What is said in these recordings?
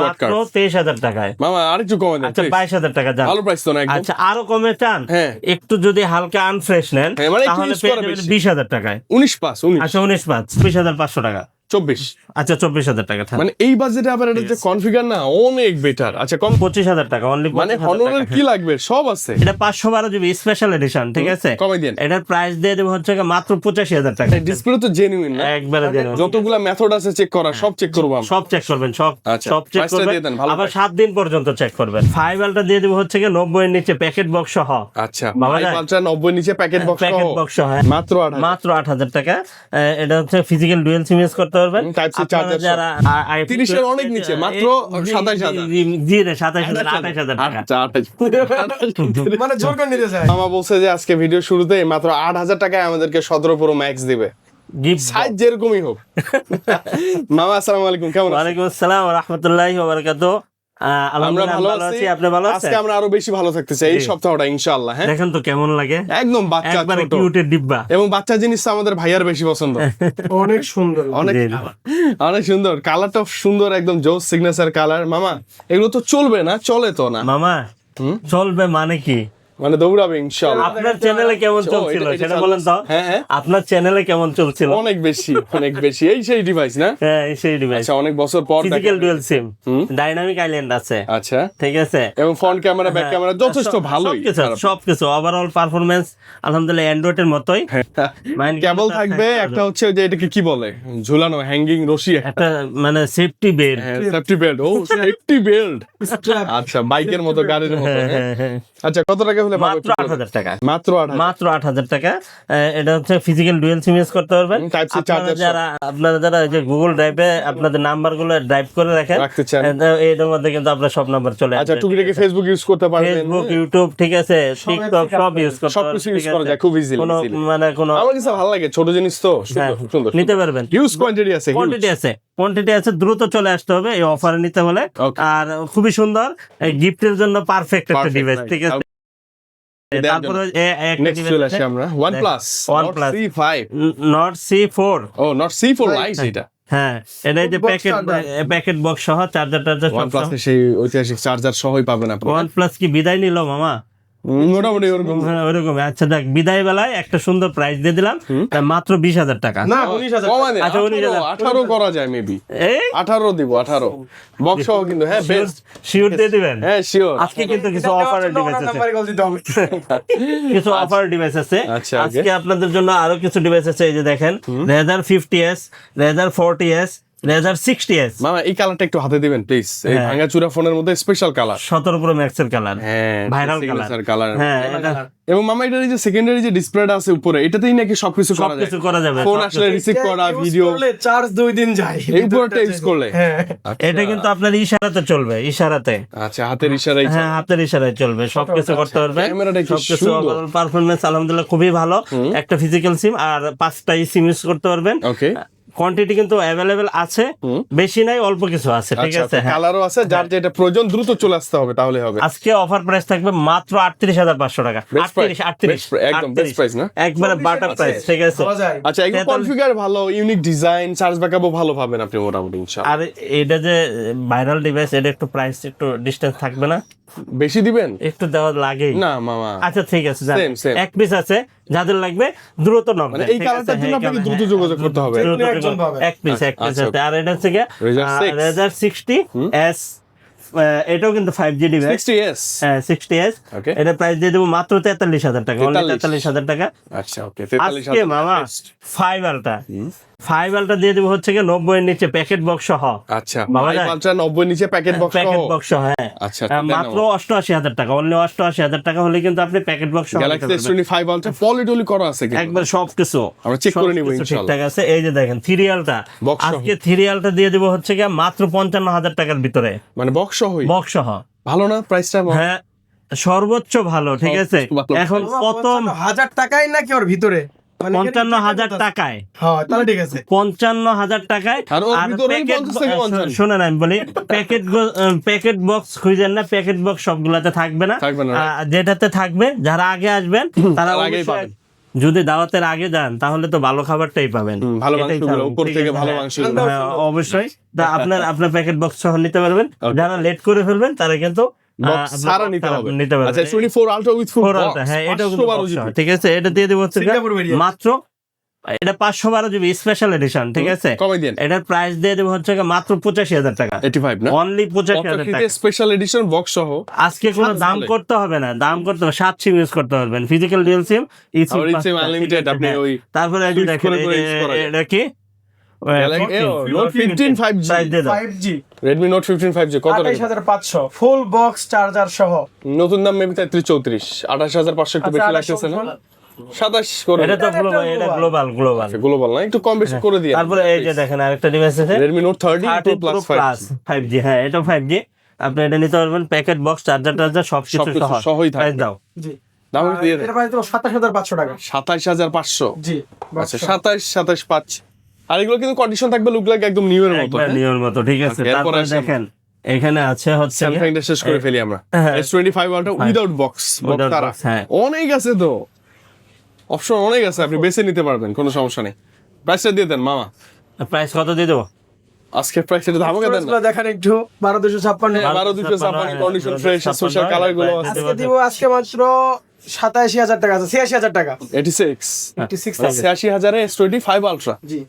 মাত্র 23,000 টাকায় মামা আরেকটু কমে দেন। আচ্ছা 22,000 টাকা যান। ভালো প্রাইস তো না একদম। আচ্ছা আরো কমে চান? হ্যাঁ। একটু যদি হালকা আনফ্রেশ নেন মানে একটু তাহলে use পেয়ে করা যাবেন বেশি। 20,000 টাকায়। 19 পাস 19 আচ্ছা 19/5 20,500 টাকা। 24 আচ্ছা 24,000 টাকা থাক। মানে এই বাজেটে আবার এটা যে কনফিগার না অনেক বেটার। আচ্ছা কম 25,000 টাকা অনলি। মানে হনরের কি লাগবে সব আছে। এটা 512 জিবি স্পেশাল এডিশন, ঠিক আছে? কমাই দেন। এটার প্রাইস দিয়ে দেব হচ্ছে মাত্র 85,000 টাকা। ডিসপ্লে তো জেনুইন না একবারে জেনুইন। যতগুলা মেথড আছে চেক করা সব চেক করব আমরা। সব চেক করবেন, সব আচ্ছা, সব চেক price টা করবেন, দিয়ে দেন, ভালো আবার price। 7 দিন পর্যন্ত চেক করবেন। 5 আলটা দিয়ে দেব হচ্ছে 90 এর নিচে প্যাকেট বক্স সহ। আচ্ছা বাবা ভাই যায়? 90 নিচে প্যাকেট বক্স প্যাকেট বক্স সহ মাত্র 8 মাত্র 8,000 টাকা। এটা হচ্ছে ফিজিক্যাল ডুয়াল সিম ইউজ করতে পারবেন। Type C আপনারা charger সহ। যারা 30 এর অনেক নিচে, মাত্র 27,000 জি রে 27,000 28,000 টাকা। আচ্ছা 28 মানে জোর করে নিতে চায়। মামা বলছে যে আজকে ভিডিও শুরুতে মাত্র 8,000 টাকায় আমাদেরকে 17 প্রো ম্যাক্স দিবে। গিফট। সাইজ যেরকমই হোক। মামা আসসালামু আলাইকুম, কেমন আছেন? ওয়ালাইকুম আসসালাম ওয়া রাহমাতুল্লাহি ওয়া বারাকাতুহু। আমরা আলহামদুলিল্লাহ ভালো ভালো আছি। আছি, আপনি ভালো আছেন? আজকে আমরা আরো বেশি ভালো থাকতে চাই এই সপ্তাহটা ইনশাআল্লাহ। হ্যাঁ দেখেন তো কেমন লাগে, একদম বাচ্চা একবারে ছোট কিউটের ডিব্বা। এবং বাচ্চা জিনিস তো আমাদের ভাইয়ার বেশি পছন্দ। অনেক সুন্দর। অনেক জি। অনেক সুন্দর, কালারটা সুন্দর, একদম জোস সিগনেচার কালার। মামা এগুলো তো চলবে না, চলে তো না মামা চলবে মানে কি? মানে দৌড়াবে ইনশাআল্লাহ। আপনার চ্যানেলে কেমন চলছিল এটা সেটা চালু বলেন তো। হ্যাঁ, হ্যাঁ। আপনার চ্যানেলে কেমন চলছিল? অনেক বেশি অনেক বেশি এই সেই ডিভাইস না। হ্যাঁ সেই ডিভাইস, আচ্ছা অনেক বছর পর ফিজিক্যাল দেখা- ডুয়াল সিম, ডাইনামিক আইল্যান্ড আছে, আচ্ছা ঠিক আছে? এবং ফ্রন্ট ক্যামেরা ব্যাক ক্যামেরা যথেষ্ট ভালোই। সবকিছু ওভারঅল পারফরম্যান্স আলহামদুলিল্লাহ অ্যান্ড্রয়েড এর মতোই। মাইন্ড কেবল থাকবে একটা হচ্ছে যে এটাকে কি বলে ঝুলানো হ্যাঙ্গিং রশি একটা মানে সেফটি বেল্ট। Safety belt. ও সেফটি বেল্ট। আচ্ছা বাইকের মতো গাড়ির মতো। হ্যাঁ। আচ্ছা কত টাকা হলে পাবো? মাত্র 8,000 টাকা। মাত্র 8,000 মাত্র 8,000 টাকা। এটা হচ্ছে ফিজিক্যাল ডুয়াল সিম ইউজ করতে পারবেন। Type C আপনারা charger যারা ওই যে গুগল ড্রাইভে আপনাদের নাম্বার গুলো ড্রাইভ করে রাখেন, রাখতে চান। এটার মধ্যে কিন্তু আপনার সব নাম্বার চলে আচ্ছা আসবে। টুকিটাকি ফেসবুক ইউজ করতে পারবেন। ফেসবুক, ইউটিউব, ঠিক আছে, টিকটক সব ইউজ করতে পারবেন। সবকিছু ইউজ ঠিক করা আছে? যায় খুব ইজিলি। কোনো মানে কোনো আমার কাছে ভালো লাগে, ছোট জিনিস তো হ্যাঁ, সুন্দর সুন্দর নিতে পারবেন। হিউজ কোয়ান্টিটি আছে huge। কোয়ান্টিটি আছে, দ্রুত চলে আসতে হবে এই অফারে নিতে হলে। Okay. আর খুবই সুন্দর, গিফটের জন্য পারফেক্ট একটা Perfect, ডিভাইস, right. ঠিক আছে? দেওয়ার তারপরে একটা নেক্সট চলে আসি আমরা OnePlus OnePlus C5। Not C4। ও নট C4 লাইট এটা। হ্যাঁ এটা যে Box packet charger। Packet box সহ চার্জার সব OnePlus এর সেই ঐতিহাসিক চার্জার সহই পাবেন আপনি। OnePlus কি বিদায় নিল মামা? মোটামুটি ওরকম। হ্যাঁ ওরকম। আচ্ছা দেখ, বিদায় বেলায় একটা সুন্দর প্রাইস দিয়ে দিলাম, মাত্র 20,000 টাকা। না 19,000 কমা দেন, আচ্ছা, 19,000 18 করা যায় মেবি। এই 18 দিব 18 বক্স সহ কিন্তু। হ্যাঁ বেস্ট। শিওর দিয়ে দিবেন? হ্যাঁ শিওর। আজকে কিন্তু কিছু অফারের ডিভাইস আছে, নাম্বারে কল দিতে হবে। কিছু অফার ডিভাইস আছে। আচ্ছা, আজকে আপনাদের জন্য আরো কিছু ডিভাইস আছে। এই যে দেখেন Razer 50s, Razer 40s, Razer 60s। মামা এই কালারটা একটু হাতে দিবেন প্লিজ। এই হ্যাঁ। ভাঙাচুরা ফোনের মধ্যে স্পেশাল কালার। 17 প্রো ম্যাক্সের কালার, হ্যাঁ ভাইরাল signature কালার। কালার। হ্যাঁ এটা এবং মামা এটার এই যে সেকেন্ডারি যে ডিসপ্লেটা আছে উপরে, এটাতেই নাকি সবকিছু করা যায়। সবকিছু করা যাবে, ফোন সবকিছু। আসলে রিসিভ করা, Use ভিডিও করলে চার্জ 2 দিন যায়। এই উপরটা ইউজ করলে। হ্যাঁ। এটা কিন্তু আপনার ইশারাতে চলবে, ইশারাতে। আচ্ছা হাতের ইশারায়। হ্যাঁ হাতের ইশারায় চলবে, সবকিছু করতে পারবেন। ক্যামেরাটা কি সবকিছু সুন্দর। ওভারঅল পারফরম্যান্স আলহামদুলিল্লাহ খুবই ভালো। একটা ফিজিক্যাল সিম আর 5টা সিম ইউজ করতে পারবেন। ওকে কোয়ান্টিটি কিন্তু অ্যাভেলেবেল আছে, বেশি নাই, অল্প কিছু আছে, ঠিক আছে? হ্যাঁ। কালারও আছে, যার যেটা প্রয়োজন দ্রুত চলে আসতে হবে তাহলে হবে। আজকে অফার প্রাইস থাকবে মাত্র 38,500 টাকা। Best price, 38 best price, একদম best price না? একবারে বাটার প্রাইস, ঠিক আছে? বলা যায়। আচ্ছা এগুলো 43 কনফিগার ভালো, ইউনিক ডিজাইন, চার্জ ব্যাকআপও ভালো পাবেন আপনি মোটামুটি ইনশাআল্লাহ। আর এটা যে ভাইরাল ডিভাইস, এটা একটু প্রাইস একটু ডিসটেন্স থাকবে না? বেশি দিবেন একটু দেওয়া লাগেই। না মামা। আচ্ছা ঠিক আছে, যান। Same, same. এক পিস আছে, যাদের লাগবে দ্রুত নক মানে এই কালারটার জন্য আপনাকে দ্রুত যোগাযোগ করতে হবে। একজন পাবে। এক পিস আচ্ছা, আছে। আর এটা হচ্ছে Razer 6 Razer 60s, এটাও কিন্তু 5G ডিভাইস। 60s। হ্যাঁ 60s। Okay. এটা প্রাইস দিয়ে দেবো মাত্র 43,000 টাকা, only 43,000 টাকা। আচ্ছা ওকে আজকে 43,000 মামা 5 আলটা দিয়ে দেবো হচ্ছে 90 এর নিচে প্যাকেট বক্স সহ। আচ্ছা বাবা ভাই যায়? 90 নিচে প্যাকেট বক্স প্যাকেট বক্স সহ, হ্যাঁ। আচ্ছা, মাত্র 88,000 টাকা, অনলি 88,000 টাকা হলে কিন্তু আপনি প্যাকেট বক্স সহ নিতে গ্যালাক্সি পারবেন। S25 আলট্রা পলিটলি করা আছে কিন্তু। একবার সবকিছু আমরা চেক করে নিব সবকিছু ইনশাআল্লাহ। ঠিকঠাক আছে। এই যে দেখেন সিরিয়ালটা, Box সহ। আজকে সিরিয়ালটা দিয়ে দেবো হচ্ছে মাত্র 55,000 টাকার ভিতরে, মানে বক্স সহই বক্স সহ। ভালো না প্রাইসটা? হ্যাঁ সর্বোচ্চ ভালো, ঠিক আছে? ভালো। এখন প্রথম 50,000 টাকায় নাকি ওর ভিতরে? মানে 55,000 টাকায়, হ্যাঁ তাহলে ঠিক আছে। 55,000 টাকায়। আর ওর আর ভিতরেই প্যাকেট 50 থেকে 55 শুনেন আমি বলি, প্যাকেট বক্স খুঁজেন না, প্যাকেট বক্স সবগুলাতে থাকবে না। থাকবে না, যেটাতে থাকবে, যারা আগে আসবেন তারা তারা আগেই অবশ্যই পাবেন। যদি দাওয়াতের আগে যান তাহলে তো ভালো খাবারটাই পাবেন। ভালো এটাই মাংসগুলো স্বাভাবিক, উপর ঠিক থেকে আছে? ভালো হ্যাঁ, মাংসগুলো। হ্যাঁ, অবশ্যই। তা আপনার প্যাকেট বক্স সহ নিতে পারবেন। যারা লেট করে ফেলবেন তারা কিন্তু বক্স আপনার সারা box নিতে ছাড়া হবে। নিতে পারবেন। আচ্ছা 24 ultra with full 4 box, ultra, হ্যাঁ, এটাও কিন্তু 512 box সহ, জিবি। ঠিক আছে? এটা দিয়ে দিব হচ্ছে সিঙ্গাপুর ভেরিয়েন্ট। মাত্র, এটা 512 জিবি স্পেশাল এডিশন, ঠিক আছে? কমাই দেন। এটার প্রাইস দিয়ে দেবো হচ্ছে মাত্র 85,000 টাকা, 85 না? অনলি 85,000 টাকা। স্পেশাল এডিশন বক্স সহ। আজকে কোনো দাম করতে হবে না, দাম করতে হবে 7 সিম ইউজ করতে পারবেন, ফিজিক্যাল ডিউয়াল সিম, আর eSIM unlimited, আপনি ওই তারপরে এই যে switch দেখেন করে করে এই use করা যে যায়। এটা কি Note 15 5G, প্রাইস দিয়ে দাও। 5G Redmi Note 15 5G কত টাকা? 28500 ফুল বক্স চার্জার সহ। নতুন দাম মেবি 33 34, 28500 একটু বেশি লাগতেছে না? 27 করে এটা তো এটা গ্লোবাল গ্লোবাল না, একটু কম বেশি করে দিয়ে। তারপরে এই যে দেখেন আরেকটা ডিভাইস আছে Redmi Note 30 30 Pro Plus Pro Plus 5G, হ্যাঁ এটা 5G। আপনি এটা নিতে পারবেন, প্যাকেট বক্স চার্জার সবকিছু সবকিছু সহ। সহই থাকবে। প্রাইস দাও। জি দাম দিয়ে দেন। এটা প্রাইস তো 27500 টাকা। 27500। জি আচ্ছা 27 5। আর এগুলো কিন্তু কন্ডিশন থাকবে লুক লাইক একদম নিউ এর মতো। একবার নিয়র মতো, ঠিক আছে? Okay, এরপরে তারপরে আসেন। দেখেন এখানে আছে হচ্ছে স্যামসাং টা শেষ করে ফেলি আমরা। হ্যাঁ। S25 Ultra without box, Without তারা box, হ্যাঁ। অনেক আছে তো, অপশন অনেক আছে, আপনি বেছে নিতে পারবেন, কোনো সমস্যা নেই। প্রাইসটা দিয়ে দেন মামা, প্রাইস কত দিয়ে দেবো? আজকে প্রাইস এটা ধামাকা দেন না। স্টোরেজগুলো দেখেন একটু 12256 12 কন্ডিশন ফ্রেশ, সোশ্যাল কালার গুলো আছে। আজকে দিব আজকে মাত্র 87000 টাকা আছে, 86000 টাকা 86 86,000 86,000 এ S25 Ultra জি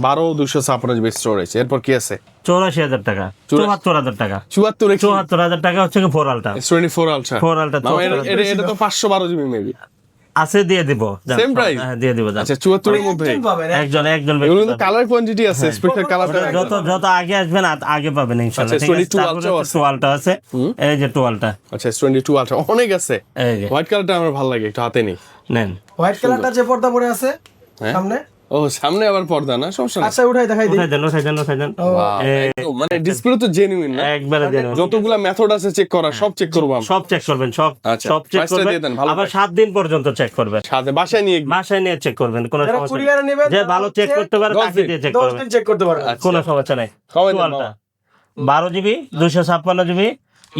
12256 জিবি স্টোরেজ। এরপর কি আছে? 84,000 টাকা, 74,000 টাকা, 74 74,000 টাকা হচ্ছে কি 4 আলটা। S24 Ultra 4 আলটা মামা, এটা তো 512 জিবি মেবি। আছে, দিয়ে দিব। যান, Same price? হ্যাঁ দিয়ে দিব। যান। আচ্ছা 74 এর মধ্যে একজন পাবেন, একজন এগুলো ব্যক্তি কিন্তু পাবে। কালার কোয়ান্টিটি আছে, স্পেশাল কালারটা যত আগে আসবেন আগে পাবেন ইনশাআল্লাহ, আচ্ছা, ঠিক আছে? 22 তারপরে Ultra হচ্ছে 2 আলটা আছে, এই যে 2 আলটা, আচ্ছা S22 Ultra অনেক আছে। এই যে হোয়াইট কালারটা আমার ভালো লাগে, একটু হাতে নেই। নেন। হোয়াইট কালারটা যে পর্দা পরে আছে হ্যাঁ? সামনে, ও সামনে আবার পর্দা না, সমস্যা নেই। আচ্ছা উঠাই দেখাই দিই। উঠাই দেন। Wow, একদম, মানে ডিসপ্লে তো জেনুইন না? একবারে দেন। যতগুলা মেথড আছে চেক করা, সব চেক করবো আমরা। সব চেক করবেন, সব আচ্ছা, চেক price টা করবেন, দিয়ে দেন, ভালো আবার price। 7 দিন পর্যন্ত চেক করবেন, সাথে বাসায় নিয়ে বাসায় নিয়ে চেক করবেন, কোনো যারা সমস্যা নেই। কুরিয়ারে নেবেন যে ভালো চেক করতে পারে 10 তাকে দিন, দিয়ে চেক 10 করবেন, দিন চেক করতে পারবেন। কোনো সমস্যা নাই। কবে দেন টুয়ালটা মামা? 12 জিবি 256 জিবি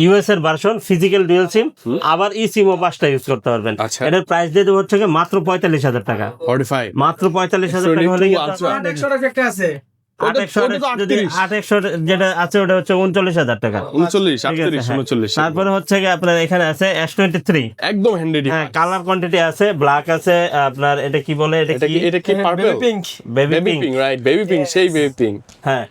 ইউএস এর ভার্সন, ফিজিক্যাল ডুয়াল সিম, আবার ই সিমও 5টা ইউজ করতে পারবেন। আচ্ছা। এটার প্রাইস দিয়ে দেবো হচ্ছে মাত্র 45,000 টাকা, 45 মাত্র 45,000 টাকা হলে 22 Ultra। 100 একটা আছে, 800 ওটা তো যদি 38 800 যেটা আছে ওটা হচ্ছে 39,000 টাকা। 39 ঠিক আছে, 38 হ্যাঁ। 39। তারপরে হচ্ছে কি আপনার এখানে আছে S23, একদম হ্যান্ডি। হ্যাঁ কালার কোয়ান্টিটি আছে, ব্ল্যাক আছে, আপনার এটা কি বলে, এটা কি এটা কি purple? Baby pink. Baby baby pink, pink, right, baby pink, সেই বেবি পিঙ্ক। হ্যাঁ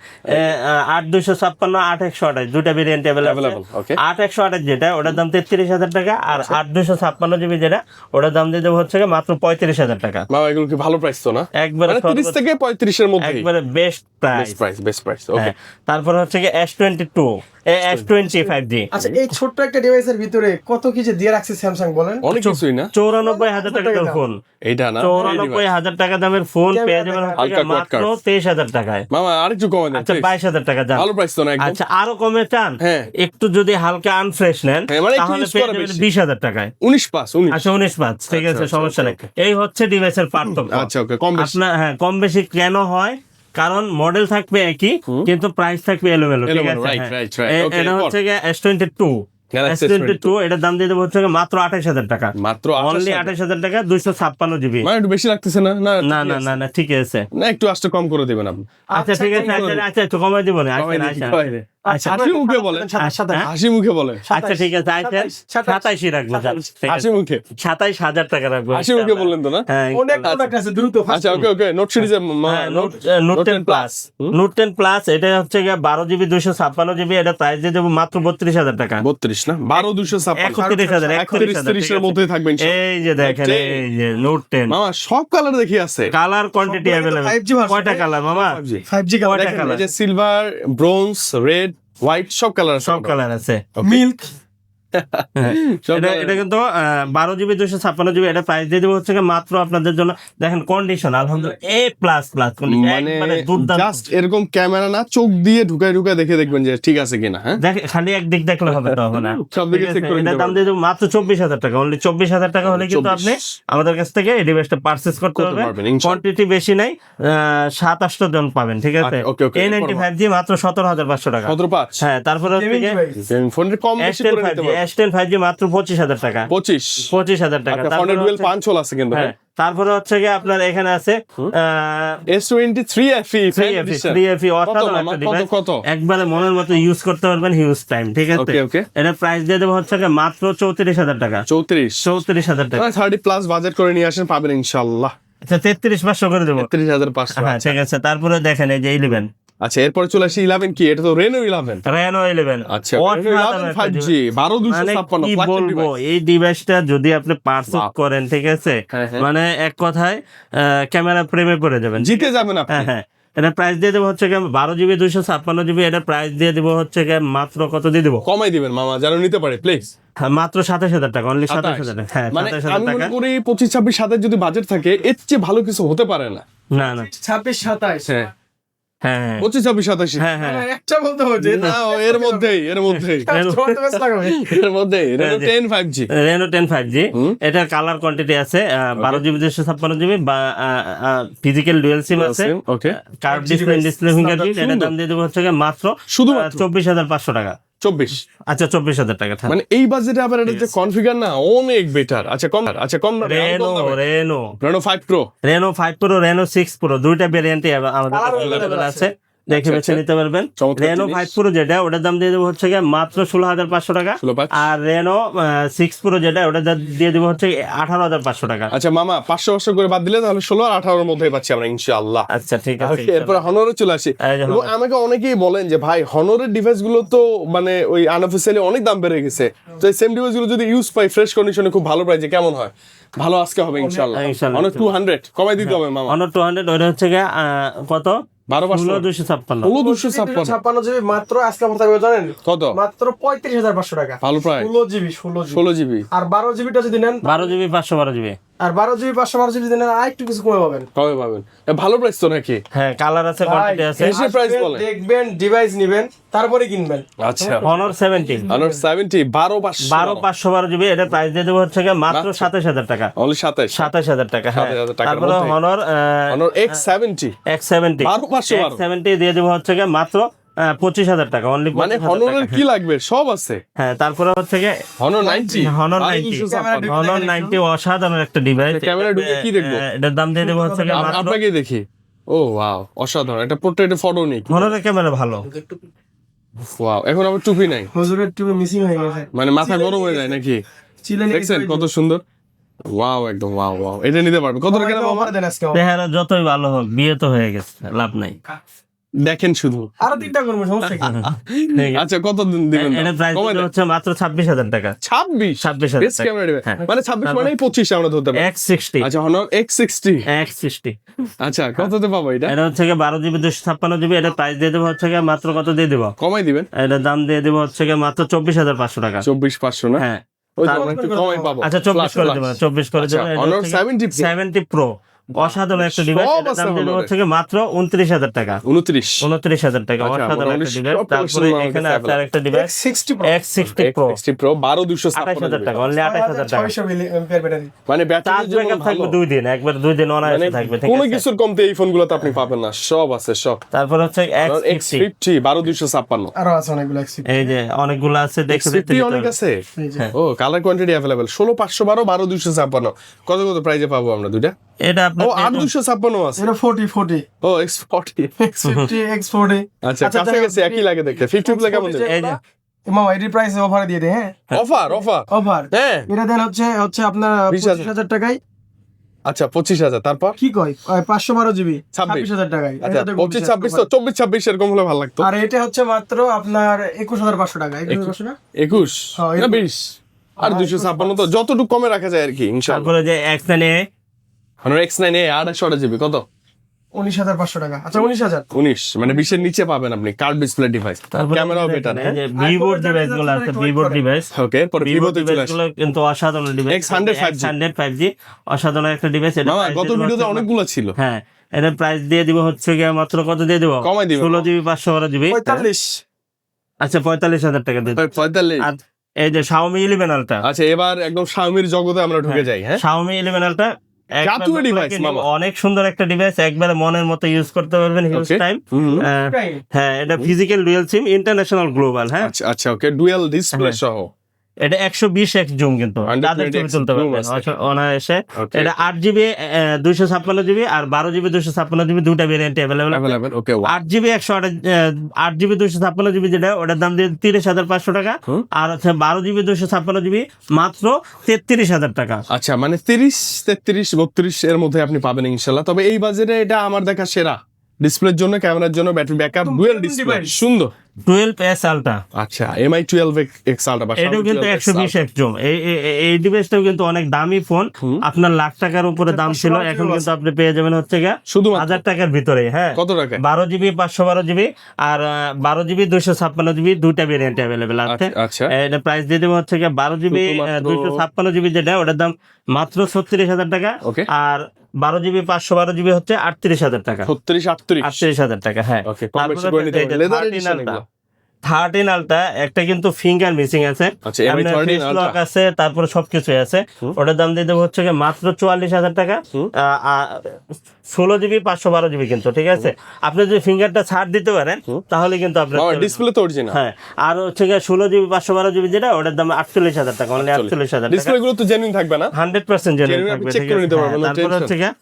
8256 8128 দুটা ভেরিয়েন্ট Available, okay. 8128 যেটা ওটার দাম 33,000 টাকা, আর 8256 জিবি যেটা ওটার দাম দিয়ে দেবো হচ্ছে মাত্র 35,000 টাকা। মামা এগুলো কি ভালো প্রাইস তো না? একবারে মানে 30 থেকে 35 এর মধ্যে। একবারে বেস্ট বেস্ট প্রাইস। প্রাইস। ওকে। তারপর হচ্ছে কি S22 S25G, আচ্ছা এই ছোট্ট একটা ডিভাইসের ভিতরে কত কি যে দিয়ে রাখছে স্যামসাং বলেন? অনেক কিছুই না 94,000 টাকার ফোন, এইটা না? 94,000 টাকা দামের ফোন পেয়ে যাবেন হচ্ছে হালকা মাত্র quad card। 23,000 টাকায়। মামা আরেকটু কমে দেন আচ্ছা please। 22,000 টাকা যান। ভালো প্রাইস তো না একদম? আচ্ছা আরো কমে চান, হ্যাঁ। একটু যদি হালকা আনফ্রেশ নেন হ্যাঁ, মানে একটু তাহলে use পেয়ে করা যাবেন বেশি। 20,000 টাকায়। 19 পাস 19। আচ্ছা 19 ঠিক আছে, আচ্ছা, সমস্যা নেই। এই হচ্ছে ডিভাইসের পার্থক্য। আচ্ছা ওকে, কম বেশি। আপনার হ্যাঁ কম বেশি কেন হয়, কারণ মডেল থাকবে একই কিন্তু প্রাইস থাকবে এলোমেলো, ঠিক এলোমেলো, আছে? right, হ্যাঁ। right, right. Okay, এটা এরপর? হচ্ছে S22 Galaxy S22 এটার দাম দিয়ে দেবো হচ্ছে মাত্র 28,000 টাকা, মাত্র অনলি 28,000। 28,000 টাকা, 256 জিবি। মানে একটু বেশি লাগতেছে না? না না না না না ঠিক আছে, না, একটু আসতে কম করে দিবেন আপনি। আচ্ছা ঠিক আছে, আচ্ছা একটু কমাই দিব না, কমাই আচ্ছা দিন, আচ্ছা হাসি মুখে বলেন, হ্যাঁ? হাসি মুখে বলেন, আচ্ছা ঠিক আছে, আচ্ছা 27 রাখবো, যান, ঠিক আছে। হাসি মুখে, 27,000 টাকা রাখবো, হাসি মুখে বললেন তো না? হ্যাঁ অনেক প্রোডাক্ট আছে দ্রুত আচ্ছা ওকে নোট সিরিজে নোট 10 প্লাস, নোট 10 প্লাস এটা হচ্ছে 12 জিবি 256 জিবি, এটা প্রাইস দিয়ে দেবো মাত্র 32,000 টাকা। 32 না 12256 31,000 30 এর মধ্যে থাকবেন সব। এই যে দেখেন, এই যে নোট 10 মামা সব কালার দেখি আছে, কালার কোয়ান্টিটি সবগুলো তো अवेलेबल। 5G version, কয়টা কালার মামা? 5G কয়টা কালার, দেখেন কালার? এই যে সিলভার, ব্রোঞ্জ, রেড, হোয়াইট সব কালার আছে, সব কালার আছে। মিল্ক সব এটা colour। এটা কিন্তু 12 জিবি 256 জিবি, এটা প্রাইস দিয়ে দেবো হচ্ছে মাত্র আপনাদের জন্য। দেখেন কন্ডিশন আলহামদুলিল্লাহ A++ মানে দুর্দান্ত। জাস্ট এরকম ক্যামেরা না, চোখ দিয়ে ঢুকায় দেখে দেখবেন যে ঠিক আছে কিনা। হ্যাঁ দেখে খালি একদিক দেখলে হবে তো হবে না, সব দিকে ঠিক চেক আছে? করে এটার নিতে দাম দিয়ে দেবো মাত্র 24,000 টাকা, অনলি 24,000 টাকা হলে কিন্তু 24 আপনি আমাদের কাছ থেকে এই ডিভাইসটা পারচেজ করতে করতে পারবেন। পারবেন, ইনশাআল্লাহ। কোয়ান্টিটি বেশি নাই, 7-8 জন পাবেন, ঠিক আছে? আচ্ছা, okay, okay, A95G মাত্র 17,500 টাকা। 15 হ্যাঁ তারপরে হচ্ছে গেমিং গিয়ে ডিভাইস ফোনের কম বেশি করে নিতে পারবেন। S10 5G মাত্র 25,000 টাকা। 25 25,000 টাকা। আচ্ছা তারপরে ফোনের ডুয়েল হচ্ছে- পাঁচ হোল আছে কিন্তু। হ্যাঁ তারপরে হচ্ছে গিয়ে আপনার এখানে আছে S23 FE 3FE অসাধারণ একটা ডিভাইস, কত একবারে মনের মতো ইউজ করতে পারবেন, হিউজ টাইম। ঠিক আছে, ওকে ওকে এটা প্রাইস দিয়ে দেবো হচ্ছে গিয়ে মাত্র 34,000 টাকা। 34,000 টাকা, 30 প্লাস বাজেট করে নিয়ে আসেন, পাবেন ইনশাআল্লাহ। আচ্ছা 33,500 করে দেবো। 33,500। হ্যাঁ ঠিক আছে, তারপরে দেখেন এই যে 11, আচ্ছা এরপর চলে আসি 11 কি, এটা তো রেনো 11। Reno 11, আচ্ছা Reno 11 5G 12256 কি flagship বলবো, device। এই ডিভাইসটা যদি আপনি পারচেজ করেন, ঠিক আছে, হ্যাঁ, হ্যাঁ। মানে এক কথায় ক্যামেরা প্রেমে পড়ে যাবেন। জিতে যাবেন আপনি। হ্যাঁ হ্যাঁ, এটা প্রাইস দিয়ে দেবো হচ্ছে 12GB 256GB, এটা প্রাইস দিয়ে দেবো হচ্ছে মাত্র কত দিয়ে দেবো, কমাই দিবেন মামা যেন নিতে পারে প্লিজ। হ্যাঁ, মাত্র 27,000 টাকা, অনলি 27,000 টাকা। হ্যাঁ মানে 27,000 আমি টাকা। মনে করি 25-26 সাথে যদি বাজেট থাকে এর চেয়ে ভালো কিছু হতে পারে না। না না, 26-27 হ্যাঁ হ্যাঁ হ্যাঁ 25-26-27 হ্যাঁ হ্যাঁ, একটা বলতে হবে না এর মধ্যেই Reno 10 5G। Reno 10 5G, এটা কালার কোয়ান্টিটি আছে 12GB 256GB, বা ফিজিক্যাল ডুয়াল সিম আছে, ওকে কার্ভ ডিসপ্লে ফিঙ্গারপ্রিন্ট। এটা দাম দিয়ে দেবো হচ্ছে মাত্র শুধুমাত্র 24,500 টাকা। 24। আচ্ছা 24,000 টাকা। মানে এই বাজেটে আবার এটা যে কনফিগার না অনেক বেটার। আচ্ছা কম Reno 5 Pro, Reno 5 Pro, Reno 6 Pro, দুইটা ভেরিয়েন্টই আমাদের অ্যাভেলেবল আছে, দেখে বেছে নিতে পারবেন। চমৎকার Reno জিনিস। 5 Pro যেটা, ওটার দাম দিয়ে দেবো হচ্ছে মাত্র 16,500 টাকা। 16,500 আর Reno 6 Pro যেটা, ওটা দিয়ে দেবো হচ্ছে 18,500 টাকা। আচ্ছা মামা 500 করে বাদ দিলে তাহলে 16 আর 18 এর মধ্যেই পাচ্ছি আমরা ইনশাআল্লাহ। আচ্ছা ঠিক আছে, Okay, এরপর হনরে চলে আসি। এই যে এবং আমাকে অনেকেই বলেন যে ভাই হনরের ডিভাইস গুলো তো মানে ওই আনঅফিসিয়ালি অনেক দাম বেড়ে গেছে, তো এই সেম ডিভাইস গুলো যদি ইউজ পাই ফ্রেশ কন্ডিশনে খুব ভালো প্রাইসে কেমন হয়? ভালো আজকে হবে ইনশাআল্লাহ। ইনশাআল্লাহ। হনর 200 কমাই দিতে হবে মামা। Honor 200, ওটা হচ্ছে কত, 12,500 256। 256 56GB মাত্র আজকে আমার থাকবে জানেন কত? মাত্র 35,500 টাকা। ভালো প্রাইস। 16GB আর 12GB টা যদি নেন 12GB 512GB, আর 12GB 512GB যদি নেন আরেকটু কিছু কমে পাবেন। কবে পাবেন? ভালো প্রাইস তো নাকি? হ্যাঁ কালার আছে, কোয়ান্টিটি আছে। বেশি price আসবেন, বলেন। দেখবেন ডিভাইস নেবেন তারপরে কিনবেন। আচ্ছা Honor 70, হনর 70 12,500 512GB, এটা প্রাইস দিয়ে দেবো হচ্ছে মাত্র 27,000 টাকা। অনলি 27 27,000 টাকা। হ্যাঁ 27,000 টাকার তারপরে মধ্যে। Honor Honor X70 X70, 12,512 X70 দিয়ে দেবো হচ্ছে মাত্র 25,000 টাকা, অনলি মানে 25,000 হনরের টাকা। কি লাগবে সব আছে। হ্যাঁ তারপরে হচ্ছে হনর 90 Honor 1256 Honor 90 অসাধারণ একটা ডিভাইস। ক্যামেরা ঢুকে কি দেখবো? এটার দাম দিয়ে দেবো হচ্ছে মাত্র, আপনাকে দেখি। ও ওয়াও অসাধারণ, একটা পোর্ট্রেটে ফটো নেই। Honor's ক্যামেরা ভালো। ওয়াও এখন আবার টুপি নাই, হুজুরের টুপি মিসিং হয়ে গেছে। মানে মাথা গরম হয়ে যায় নাকি? চিলে নিয়ে দেখছেন কত সুন্দর, ওয়াও একদম ওয়াও ওয়াও। এটা নিতে পারবে কত টাকা মামা? দেন আজকে চেহারা যতই ভালো হোক, বিয়ে তো হয়ে গেছে, লাভ নাই। দেখেন শুধু। আরো 3টা করবো, সমস্যা কি? আচ্ছা কত দিবেন? এটা প্রাইস হচ্ছে মাত্র 26,000 টাকা। 26 বেস্ট টাকা। ক্যামেরা দিবে হ্যাঁ। মানে 26 মানে 25 আমরা ধরতে পারি। X60, আচ্ছা হনর X60 X60, আচ্ছা কততে পাবো এটা? এটা হচ্ছে 12GB 256GB, এটা প্রাইস দিয়ে দেবো হচ্ছে মাত্র কত দিয়ে দেবো, কমাই দিবেন। এটার দাম দিয়ে দেবো হচ্ছে মাত্র 24,500 টাকা। 24,500 না? হ্যাঁ ওই তো আমরা একটু কমাই পাবো। আচ্ছা 24 করে দেবো, 24 করে আচ্ছা, দেবো। Honor 70 Pro। 70 Pro অসাধারণ একটা ডিভাইস, সব এটার আছে দাম দিয়ে দেবো Honor-এ। হচ্ছে মাত্র 29,000 টাকা। 29 টাকা, আচ্ছা, অসাধারণ মোটামুটি একটা ডিভাইস। সব তারপরে collection এখানে আমাদের আছে আরেকটা device X60 Pro X60 Pro, X60 Pro 12,256 28,000 টাকা, অনলি 28,000 টাকা। 600 মিলিঅ্যাম্পিয়ার ব্যাটারি। মানে চার্জ ব্যাটারি যেমন ব্যাকআপ থাকবে ভালো 2 দিন, একবার 2 দিন মানে অনায়াসে থাকবে, ঠিক কোনো আছে। কিছুর কমতে এই ফোনগুলোতে আপনি পাবেন না, সব আছে সব। তারপর হচ্ছে X50, X50 12,256 আরো আছে অনেকগুলো X50। এই যে অনেকগুলো আছে, দেখে X50 দেখতে অনেক আছে। এই যে ও কালার কোয়ান্টিটি अवेलेबल 16,512 12,256 কত কত প্রাইজে পাবো আমরা দুইটা? এটা আপনার ও 8,256 আছে। এটা 40 ও X40 X50 X40। আচ্ছা কাছে গেছে একই লাগে দেখতে। 50 প্লে কেমন দেবে? এই যে মামা এটির প্রাইস অফারে দিয়ে দেয়। হ্যাঁ অফার অফার হ্যাঁ এটা দেন হচ্ছে আপনার 20,000 25,000 টাকায়। আচ্ছা 25,000 তারপর কি কয় 512GB 26,000 26,000 টাকায়। আচ্ছা এটা তো 25 26 তো 24 26 এরকম হলে ভালো লাগতো। আর এটা হচ্ছে মাত্র আপনার 21,500 টাকা। 21,500 না 21 হ্যাঁ, না 20 আর 256 তো যতটুকু কমে রাখা যায় আর কি ইনশাআল্লাহ। তারপরে যে X9 Honor X9 এ 2800 জিবি কত? 19,500 টাকা। আচ্ছা 19,000। 19 মানে 20 এর নিচে পাবেন আপনি কার্ভ ডিসপ্লে ডিভাইস, ক্যামেরাও বেটার। এই যে ভিভোর ডিভাইস গুলো আছে, ভিভোর ডিভাইস, ওকে এরপর ভিভো ভিভোতে চলে আসি। গুলো কিন্তু অসাধারণ ডিভাইস। X100 5G 100 5G অসাধারণ একটা ডিভাইস। এটা মামা price গত দিয়ে দেবো ভিডিওতে হচ্ছে অনেকগুলো ছিল, হ্যাঁ এটা প্রাইস দিয়ে দিব হচ্ছে গিয়ে মাত্র কত দিয়ে দিব, কমাই দিবেন। 16GB 512GB। 45। আচ্ছা 45,000 টাকা দিয়ে দেব। 45। আর এই যে Xiaomi 11 Ultra, আচ্ছা এবার একদম Xiaomi-র জগতে আমরা ঢুকে যাই। হ্যাঁ Xiaomi 11 Ultra জাতীয় device, মামা। অনেক সুন্দর একটা ডিভাইস, একবারে মনের মতো ইউজ করতে পারবেন, হিউজ Okay. টাইম। Right. হ্যাঁ এটা physical dual SIM, international global. হ্যাঁ আচ্ছা আচ্ছা ওকে ডুয়াল ডিসপ্লে সহ এটা 120x জুম কিন্তু 120x তাদের ছবি তুলতে zoom পারবেন আছে। অনায়াসে। Okay. এটা 8GB 256GB আর 12GB 256GB দুটা ভেরিয়েন্ট अवेलेबल আছে। Available okay 8GB 8GB 256GB যেটা ওটার দাম দিয়ে 30,500 টাকা, আর হচ্ছে 12GB 256GB মাত্র 33,000 টাকা। আচ্ছা মানে 30 33 32 এর মধ্যে আপনি পাবেন ইনশাআল্লাহ। তবে এই বাজেটে এটা আমার দেখা সেরা ডিসপ্লের জন্য, ক্যামেরার জন্য, ব্যাটারি ব্যাকআপ, ডুয়াল ডিসপ্লে, সুন্দর। 12S আলট্রা, আচ্ছা MI 12X আলট্রা বা এটাও কিন্তু 120x জুম। এই ডিভাইসটাও কিন্তু অনেক দামি ফোন, আপনার লাখ টাকার উপরে দাম ছিল, এখন কিন্তু আপনি পেয়ে যাবেন হচ্ছে গিয়ে শুধুমাত্র 1000 টাকার ভিতরে। হ্যাঁ, কত টাকা? 12GB 512GB আর 12GB 256GB দুইটা ভেরিয়েন্ট अवेलेबल আছে। আচ্ছা এটা প্রাইস দিয়ে দেবো হচ্ছে গিয়ে 12GB শুধুমাত্র- 256GB যেটা ওটার দাম মাত্র 36,000 টাকা, Okay. আর 12GB 512GB হচ্ছে 38,000 টাকা। 36 38 38,000 টাকা। হ্যাঁ, ওকে কম বেশি করে নিতে পারবেন। লেদার এডিশন এগুলো 13 আলট্রা একটা কিন্তু ফিঙ্গার মিসিং আছে, আচ্ছা, MI 13 লক Ultra। আছে, তারপরে সবকিছু আছে। ওটার দাম দিয়ে দেবো হচ্ছে গিয়ে মাত্র 44,000 টাকা। 16GB 512GB কিন্তু ঠিক আছে। আপনি যদি ফিঙ্গারটা ছাড় দিতে পারেন তাহলে কিন্তু আপনার ডিসপ্লে তো অরিজিনাল। হ্যাঁ, আর হচ্ছে গিয়ে 16GB 512GB যেটা ওটার দাম 48,000 টাকা, অনলি 48,000 টাকা। ডিসপ্লে গুলো তো জেনুইন থাকবে না? 100% জেনুইন Genuine থাকবে, আপনি check ঠিক করে আছে? নিতে পারবেন, হ্যাঁ, no তারপরে tension। হচ্ছে গিয়ে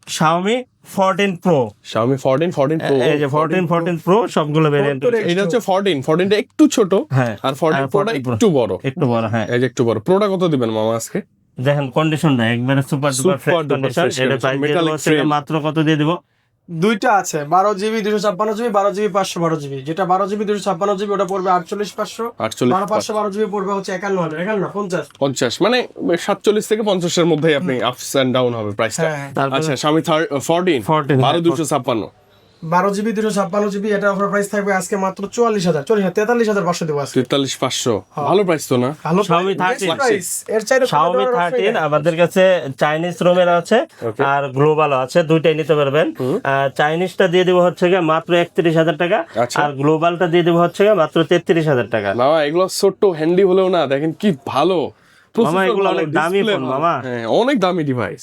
Xiaomi 14 Pro, Xiaomi 14 Pro এই যে 14 Pro সবগুলো ভেরিয়েন্ট। এটা হচ্ছে 14টা একটু ছোট, হ্যাঁ, আর 14 Proটা 14 Pro একটু বড়। একটু বড়। হ্যাঁ, এই যে একটু বড়। প্রোটা কত দিবেন মামা আজকে? দেখেন কন্ডিশনটা একবারে super duper fresh Super duper condition. fresh এটা condition, প্রাইস দিয়ে metallic দেবো হচ্ছে গিয়ে frame। মাত্র কত দিয়ে দিব? দুইটা আছে 12GB 256GB, 12GB 512GB। যেটা 12GB 256GB ওটা পড়বে 48,500, 512GB পড়বে হচ্ছে 51,000, 50। মানে 47 থেকে 50 এর মধ্যেই আপনি আপস এন্ড ডাউন হবে প্রাইসটা। হ্যাঁ। তারপরে আচ্ছা Xiaomi 14 14, 12256 12GB 256GB এটা অফার প্রাইস থাকবে আজকে মাত্র 43,500 দেবো আজকে। 43,500 ভালো প্রাইস তো না? ভালো Xiaomi best 13 price। এর চাইতে কম Xiaomi দেওয়ার option 13 নেই। আমাদের কাছে চাইনিজ রোমের আছে আর গ্লোবালও আছে, দুইটাই নিতে পারবেন। চাইনিজটা দিয়ে দেবো হচ্ছে গিয়ে মাত্র 31,000 টাকা, আচ্ছা। আর গ্লোবালটা দিয়ে দেবো হচ্ছে গিয়ে মাত্র 33,000 টাকা। মামা এগুলো ছোট্ট হ্যান্ডি হলেও না, দেখেন কি ভালো মামা, এগুলো অনেক দামি ফোন মামা। হ্যাঁ অনেক দামি ডিভাইস,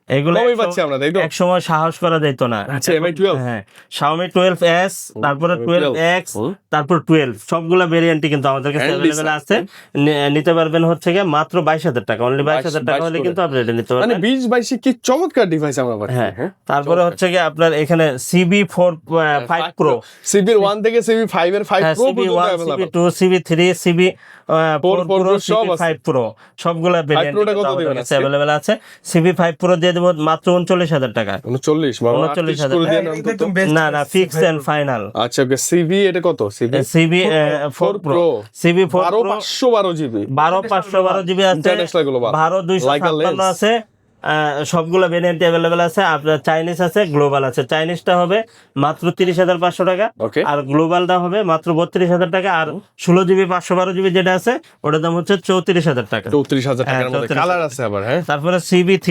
এগুলো কমই পাচ্ছি আমরা, তাই তো? এক সময় সাহস করা যেত না। আচ্ছা MI 12 হ্যাঁ, Xiaomi 12s, তারপরে 12X, তারপর 12 সবগুলা ভেরিয়েন্টই কিন্তু আমাদের কাছে Handy अवेलेबल আছে। নিতে পারবেন হচ্ছে গিয়ে মাত্র 22,000 টাকা, অনলি 22,000 টাকা হলে কিন্তু আপনি এটা নিতে মানে পারবেন। 20-22 কি চমৎকার ডিভাইস আমরা পাচ্ছি। হ্যাঁ, হ্যাঁ তারপরে হচ্ছে গিয়ে আপনার এখানে CB4 5 Pro, CB 1 থেকে CB 5 এর 5 Pro পর্যন্ত CB1, available। CB2, CB3, CB4 Pro Pro, সব আছে। CB5 Pro সবগুলা ভেরিয়েন্ট Pro টা কত আমাদের দিবেন কাছে আজকে? अवेलेबल আছে। CB5 Pro দিয়ে দেব মাত্র 39,000 টাকা। 39 বাবা 39,000 করে দেন হ্যাঁ, অন্তত। একদম best না না, price। Fix and final. আচ্ছা ওকে CB এটা কত? CB CB4 Pro, CB4 Pro 512 GB 12/512GB আছে, International গুলো বাদ। 12/256 আছে। সবগুলো ভেরিয়েন্ট अवेलेबल আছে। আপনার চাইনিজ আছে, গ্লোবাল আছে। চাইনিজটা হবে মাত্র 30,500 টাকা, Okay. আর গ্লোবালটা হবে মাত্র 32,000 টাকা, আর 16GB 512GB যেটা আছে ওটার দাম হচ্ছে 34,000 টাকা। 34,000 টাকার মধ্যে 34,000 কালার আছে আবার। হ্যাঁ তারপরে CB3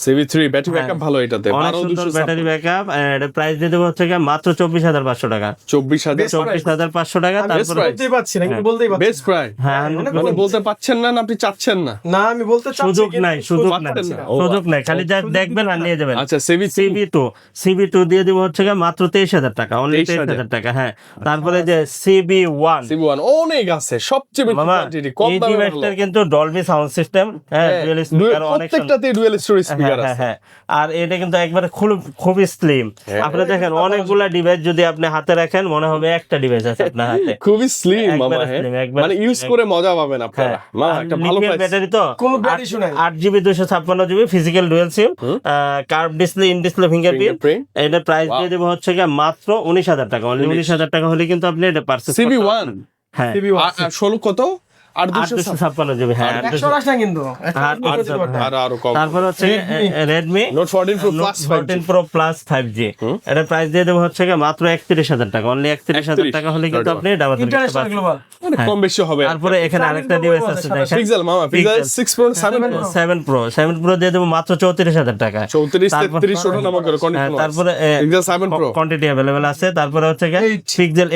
CB3 ব্যাটারি ব্যাকআপ ভালো এটাতে, অনেক সুন্দর ব্যাটারি ব্যাকআপ। এটা প্রাইস দিয়ে দেবো হচ্ছে গিয়ে মাত্র 24,500 টাকা। 24,000 24,500 টাকা। তারপরে price। বলতেই পারছি না, কিন্তু বলতেই পারছি বেস্ট না। প্রাইস। হ্যাঁ, মানে বলতে পাচ্ছেন না, না আপনি চাচ্ছেন না? না আমি বলতে চাচ্ছি সুযোগ কিন্তু নাই, সুযোগ নাই, পাচ্ছেন না। সুযোগ নাই, খালি যা দেখবেন আর নিয়ে যাবেন। আচ্ছা CB2 দিয়ে দিব হচ্ছে গিয়ে মাত্র 23,000 টাকা, অনলি 23,000 টাকা। হ্যাঁ, তারপরে যে CB1 CB1 অনেক আছে, সবচেয়ে বেশি মামা, কোয়ান্টিটি, কম এই দামে ভালো। ডিভাইসটার কিন্তু ডলবি সাউন্ড সিস্টেম, হ্যাঁ, ডুয়াল স্পিকার অনেক সুন্দর। প্রত্যেকটাতে ডুয়াল স্টোরি স্পিকার হ্যাঁ, আছে। হ্যাঁ, আর এটা কিন্তু একবারে খুব স্লিম। আপনি দেখেন অনেকগুলা ডিভাইস যদি আপনি হাতে রাখেন মনে হবে একটা ডিভাইস আছে আপনার হাতে। খুবই স্লিম মামা। একবারে হ্যাঁ slim, একবারে মানে ইউজ করে মজা পাবেন আপনারা। মা একটা ভালো প্রাইস। ব্যাটারি তো কোনো bad issue নাই। 8GB 256GB physical dual SIM, curve display, in display fingerprint. Fingerprint। এটা প্রাইস দিয়ে দেবো হচ্ছে গিয়ে মাত্র 19,000 টাকা, অনলি 19,000 টাকা হলে কিন্তু আপনি এটা পারচেজ করতে CB1 পারবেন। হ্যাঁ, আর 16 কত? 856 856GB। হ্যাঁ, 128 না কিন্তু আরো কম। তারপর হচ্ছে Redmi note 14 Pro Plus 14 Pro Plus 5G, এটা প্রাইস দিয়ে দেবো হচ্ছে গিয়ে মাত্র 31,000 টাকা, অনলি 31,000 টাকা হলে কিন্তু আপনি এটা আমাদের কাছে ইন্টারন্যাশনাল পাচ্ছেন। গ্লোবাল। মানে কম বেশি হবে। তারপরে এখানে আরেকটা ডিভাইস আছে দেখেন, পিক্সেল মামা, পিক্সেল 6 Pro 7 Pro 7 Pro দিয়ে দেবো মাত্র 34,000 টাকা। 34 তারপর- 33 ওটা নাম করে হ্যাঁ, কন্ডিশন। তারপরে পিক্সেল 7 Pro কোয়ান্টিটি अवेलेबल আছে। তারপরে হচ্ছে গিয়ে পিক্সেল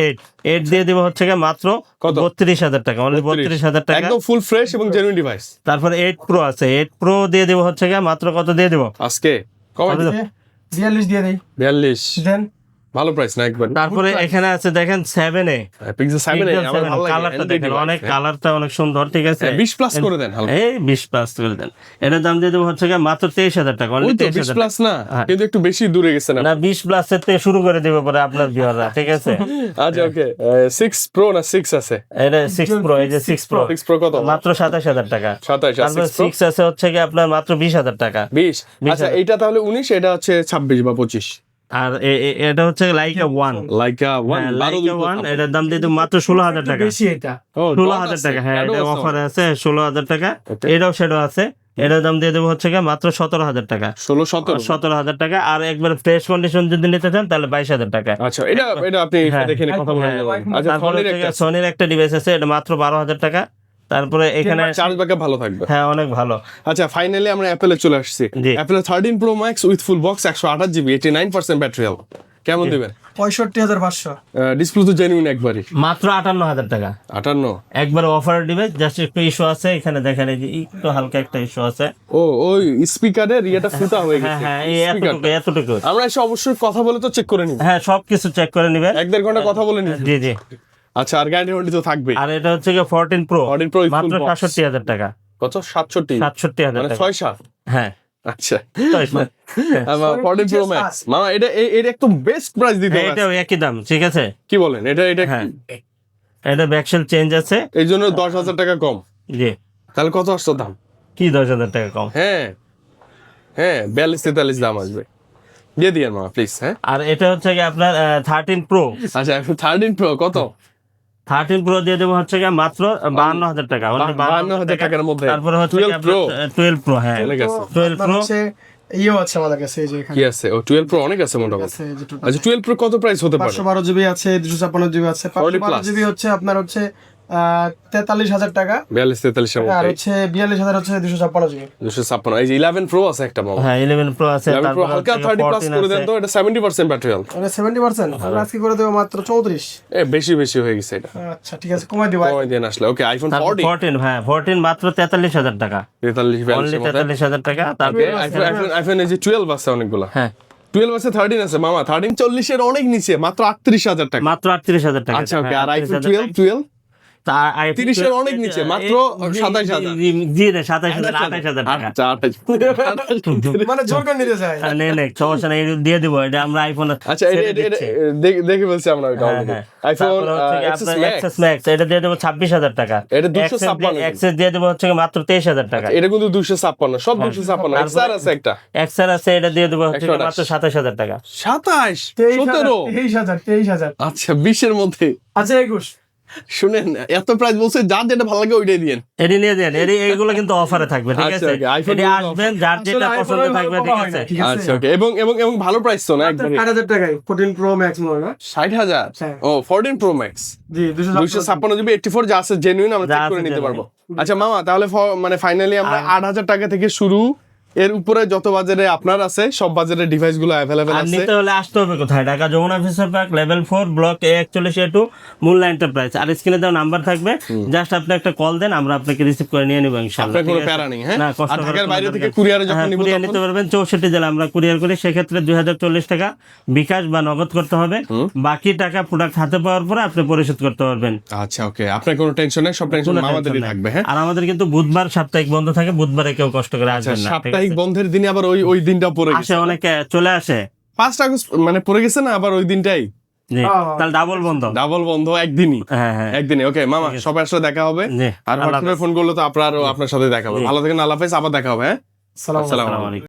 8 দিয়ে দেবো হচ্ছে গিয়ে মাত্র কত? 32,000 টাকা, অনলি 32,000 টাকা। একদম ফুল ফ্রেশ এবং জেনুইন ডিভাইস। তারপরে 8 Pro আছে, 8 Pro দিয়ে দেবো হচ্ছে গিয়ে মাত্র কত দিয়ে দেবো? আজকে কমাই কত? 42 দিয়ে দেই 42 দেন ভালো প্রাইস না একবার। তারপরে এখানে আছে দেখেন 7A পিক্সেল 7 আমার ভালো লাগে কালারটা দেখেন, অনেক কালারটা অনেক সুন্দর, ঠিক আছে। 20 প্লাস করে দেন হালকা। এই 20 প্লাস করে দেন। এটার দাম দিয়ে দেবো হচ্ছে গিয়ে মাত্র 23,000 টাকা। ওই অনলি তো 20 23,000 প্লাস না, হ্যাঁ। কিন্তু একটু বেশি দূরে গেছে না। না 20 প্লাস এর থেকে শুরু করে দেবো পরে আপনার ভিউয়াররা, ঠিক আছে। আচ্ছা ওকে 6 প্রো না 6 আছে? এটা 6 প্রো, এই যে 6 প্রো 6 প্রো কত? মাত্র 27,000 টাকা। 27 তারপর 6 আছে হচ্ছে কি আপনার মাত্র 20,000 টাকা। 20। আচ্ছা এইটা তাহলে 19, এটা হচ্ছে 26 বা 25। আর এটা হচ্ছে লাইকা 1, লাইকা 1 লাইকা 1, এটার দাম দিয়ে দেবো মাত্র 16,000 টাকা। বেশি এটা 16,000 টাকা, হ্যাঁ এটা অফারে আছে 16,000 টাকা। এটাও সেটাও আছে, এটার দাম দিয়ে দেবো হচ্ছে কি মাত্র 17,000 টাকা। 17,000 টাকা। আর একবার ফ্রেশ কন্ডিশন যদি নিতে চান তাহলে 22,000 টাকা। আচ্ছা এটা আপনি দেখে নিয়ে কথা বলে নেবেন। আচ্ছা তারপরে সনির একটা ডিভাইস আছে, এটা মাত্র 12,000 টাকা। তারপরে এখানে চার্জ ব্যাকআপ ভালো থাকবে। হ্যাঁ অনেক ভালো। আচ্ছা ফাইনালি আমরা অ্যাপেলে চলে আসছি। জি। Apple 13 pro max with full box 128 GB 89% battery health, কেমন দিবেন? 65,500। ডিসপ্লে তো জেনুইন একবারই। মাত্র 58,000 টাকা। 58। একবার অফার ডিভাইস, জাস্ট একটু ইস্যু আছে এখানে দেখেন, এই যে একটু হালকা একটা ইস্যু আছে। ও ওই স্পিকারের ইয়েটা ফুটা হয়ে হ্যাঁ গেছে। হ্যাঁ, এই এতটুকু। আমরা এসে অবশ্যই কথা বলে তো চেক করে নিব। হ্যাঁ সবকিছু চেক করে নেবেন। 1-1.5 ঘন্টা কথা বলে নিব। জি জি। আচ্ছা আর গ্যারান্টি ওয়ারেন্টি তো থাকবে। আর এটা হচ্ছে কি 14 প্রো 14 Pro with মাত্র full box। 67,000 টাকা। কত? 67,000 67,000 মানে টাকা। 6-7। হ্যাঁ আচ্ছা তাই না? 14 প্রো ম্যাক্স মামা, এটা একদম বেস্ট প্রাইস দিতে হ্যাঁ, হবে। এটাও একই দাম, ঠিক আছে। কি বলেন? এটা হ্যাঁ এটা ব্যাকসেল চেঞ্জ আছে, এই জন্য 10,000 টাকা কম। জি। তাহলে কত আসতো দাম? কি 10,000 টাকা কম? হ্যাঁ 42-43 দাম আসবে, দিয়ে দিয়েন মামা প্লিজ। হ্যাঁ আর এটা হচ্ছে কি আপনার 13 প্রো। আচ্ছা 13 প্রো কত? 13 প্রো দিয়ে দেবো হচ্ছে কি মাত্র 52,000 টাকা। only 52,000 টাকার মধ্যে। তারপরে হচ্ছে 12 Pro। 12 প্রো, হ্যাঁ অনেক আছে। 12 আপনার প্রো। হচ্ছে ইয়েও আছে আমাদের কাছে, এই যে এখানে কি আছে? ও 12 প্রো অনেক আছে মোটামুটি। আছে, এই যে total আচ্ছা 12 প্রো কত প্রাইস হতে পারে? 512 জিবি আছে, 256 জিবি আছে। 512 জিবি হচ্ছে আপনার হচ্ছে 43,000 টাকা। 42-43 এর আর মধ্যে। হচ্ছে 42,000 হচ্ছে 256 জিবি। 256। এই যে 11 প্রো আছে একটা মামা। হ্যাঁ 11 প্রো আছে। 11 প্রো তারপরে হালকা হচ্ছে 30 প্লাস 14 করে দেন আছে। তো, এটা 70% ব্যাটারি হেলথ। এটা 70%, আমরা আজকে করে দেবো মাত্র 34। বেশি হয়ে গেছে এটা। আচ্ছা ঠিক আছে, কমাই দিব। কমাই দেন আসলে। ওকে আইফোন তারপর 14 14, হ্যাঁ 14 মাত্র 43,000 টাকা। 43-42 অনলি এর মধ্যে। 43,000 টাকা। তারপরে আইফোন এই যে 12 আছে অনেকগুলা। হ্যাঁ 12 আছে, 13 আছে মামা। 13 40 এর অনেক নিচে, মাত্র 38,000 টাকা। মাত্র 38,000 টাকা। আচ্ছা ওকে। হ্যাঁ, আর আইফোন 38,000 12 30 এর অনেক নিচে, মাত্র 27,000। জি রে 27,000 28,000 টাকা। আচ্ছা 28। মানে জোর করে নিতে চাই। নেই সমস্যা নেই, দিয়ে দিব। এটা আমরা আইফোন আচ্ছা দেখে বলছি আমরা এটা already. IPhone XS max XS max এটা দিয়ে দেবো 26,000 টাকা। এটা 256 এক্সএস দিয়ে দেবো হচ্ছে মাত্র 23,000 টাকা। এটা কিন্তু 256, সব 256। এক্সআর আছে একটা। এক্সআর আছে, এটা দিয়ে দেবো হচ্ছে 128 মাত্র 27,000 টাকা। 27 17। 23,000। আচ্ছা 20 এর মধ্যে। আচ্ছা 21। শুনেন এত প্রাইস বলছে, যার যেটা ভালো লাগে ওইটাই দিয়েন। এটি নিয়ে দেন, এগুলো কিন্তু অফারে থাকবে, ঠিক আচ্ছা, আছে। okay, iPhone এটি গুলো আসবেন, যার যেটা আসলে পছন্দ iPhone থাকবে, ওইভাবে ঠিক পাওয়া হয় আছে। না, ঠিক আছে? আচ্ছা ওকে। এবং ভালো প্রাইস তো না একদম। 60,000 টাকায় 14 প্রো ম্যাক্স মনে না? 60,000। হ্যাঁ। ও 14 প্রো ম্যাক্স জি 256 জিবি 84 যা আছে জেনুইন, আমরা যা চেক করে আছে নিতে genuine। পারবো। আচ্ছা মামা তাহলে মানে ফাইনালি আমরা 8,000 টাকা থেকে শুরু, এর উপরে যত বাজারে আপনার আছে সব বাজারের ডিভাইস গুলো অ্যাভেলেবেল আর আছে। নিতে হলে আসতে হবে কোথায়? Dhaka Jamuna future park level 4 block A41A2 মূল্য এন্টারপ্রাইজ। আর স্ক্রিনে দেওয়া নাম্বার থাকবে, জাস্ট আপনি একটা কল দেন, আমরা আপনাকে রিসিভ করে নিয়ে নিব ইনশাআল্লাহ। আপনার কোনো প্যারা নেই। হ্যাঁ না কষ্ট আর করার ঢাকার কোনো বাইরে দরকার থেকে নেই। কুরিয়ারে যখন হ্যাঁ, নিব কুরিয়ার তখন নিতে পারবেন 64 জেলা আমরা কুরিয়ার করি। সেক্ষেত্রে 2,040 টাকা বিকাশ বা নগদ করতে হবে। বাকি টাকা প্রোডাক্ট হাতে পাওয়ার পরে আপনি পরিশোধ করতে পারবেন। আচ্ছা ওকে। আপনার কোনো টেনশন নেই, সব টেনশন কোনো আমাদেরই tension নাই। থাকবে। হ্যাঁ আর আমাদের কিন্তু বুধবার সাপ্তাহিক বন্ধ থাকে, বুধবারে কেউ কষ্ট করে আচ্ছা আসবেন না, ঠিক সাপ্তাহিক আছে? বন্ধের দিনে আবার ওই দিনটা পড়ে আসে গেছে। অনেকে চলে আসে। 5 আগস্ট মানে পড়ে গেছে না আবার ওই দিনটাই, জি তাহলে ডাবল বন্ধ। ডাবল বন্ধ একদিনই। হ্যাঁ হ্যাঁ একদিনে। ওকে মামা সবার সাথে দেখা হবে। জি আর আল্লাহ হোয়াটসঅ্যাপে ফোন করলে তো আপনার সাথে দেখা হবে। ভালো থাকেন, আল্লাহ হাফেজ, আবার দেখা হবে। হ্যাঁ সালাম আসসালামু আসসালামু আলাইকুম। আলাইকুম।